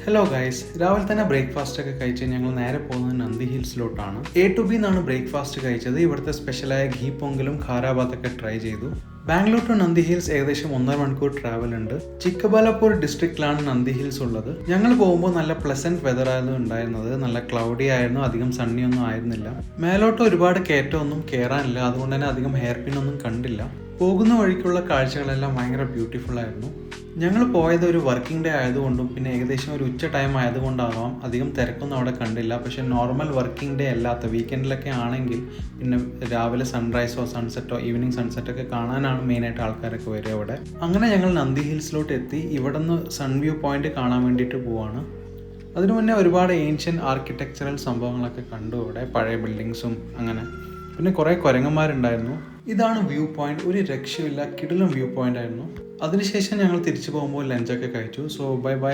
Hello guys, രാവിലെ തന്നെ breakfast ഒക്കെ കഴിച്ച് ഞങ്ങൾ നേരെ പോകുന്നത് നന്ദി ഹിൽസിലോട്ടാണ്. A to B എന്നാണ് ബ്രേക്ക്ഫാസ്റ്റ് കഴിച്ചത്. ഇവിടുത്തെ സ്പെഷ്യലായ ഘീ പൊങ്കലും ഖാരാബാത്തൊക്കെ ട്രൈ ചെയ്തു. ബാംഗ്ലൂർ ടു നന്ദി ഹിൽസ് ഏകദേശം 1.5 മണിക്കൂർ ട്രാവൽ ഉണ്ട്. ചിക്കബാലപ്പൂർ ഡിസ്ട്രിക്റ്റിലാണ് നന്ദി ഹിൽസ് ഉള്ളത്. ഞങ്ങൾ പോകുമ്പോൾ നല്ല പ്ലസന്റ് വെതർ ആയിരുന്നു ഉണ്ടായിരുന്നത്. നല്ല ക്ലൗഡി ആയിരുന്നു, അധികം സണ്ണി ഒന്നും ആയിരുന്നില്ല. മേലോട്ട് ഒരുപാട് കയറ്റമൊന്നും കയറാനില്ല, അതുകൊണ്ട് തന്നെ അധികം ഹെയർ പിൻ ഒന്നും കണ്ടില്ല. പോകുന്ന വഴിക്കുള്ള കാഴ്ചകളെല്ലാം ഭയങ്കര ബ്യൂട്ടിഫുൾ ആയിരുന്നു. ഞങ്ങൾ പോയത് ഒരു വർക്കിംഗ് ഡേ ആയതുകൊണ്ടും പിന്നെ ഏകദേശം ഒരു ഉച്ച ടൈം ആയതുകൊണ്ടാവാം അധികം തിരക്കൊന്നും അവിടെ കണ്ടില്ല. പക്ഷേ നോർമൽ വർക്കിംഗ് ഡേ അല്ലാത്ത വീക്കെൻഡിലൊക്കെ ആണെങ്കിൽ പിന്നെ രാവിലെ സൺറൈസോ സൺസെറ്റോ ഈവനിങ് സൺസെറ്റൊക്കെ കാണാനാണ് മെയിനായിട്ട് ആൾക്കാരൊക്കെ വരിക അവിടെ. അങ്ങനെ ഞങ്ങൾ നന്ദി ഹിൽസിലോട്ട് എത്തി. ഇവിടെ നിന്ന് സൺ വ്യൂ പോയിന്റ് കാണാൻ വേണ്ടിയിട്ട് പോവാണ്. അതിനു മുന്നേ ഒരുപാട് ഏൻഷ്യൻ ആർക്കിടെക്ചറൽ സംഭവങ്ങളൊക്കെ കണ്ടു. അവിടെ പഴയ ബിൽഡിങ്സും അങ്ങനെ പിന്നെ കുറേ കുരങ്ങന്മാരുണ്ടായിരുന്നു. ഇതാണ് വ്യൂ പോയിന്റ്. ഒരു രക്ഷയില്ല, കിടിലം വ്യൂ പോയിന്റ് ആയിരുന്നു. അതിനുശേഷം ഞങ്ങൾ തിരിച്ചു പോകുമ്പോൾ ലഞ്ചൊക്കെ കഴിച്ചു. So bye bye.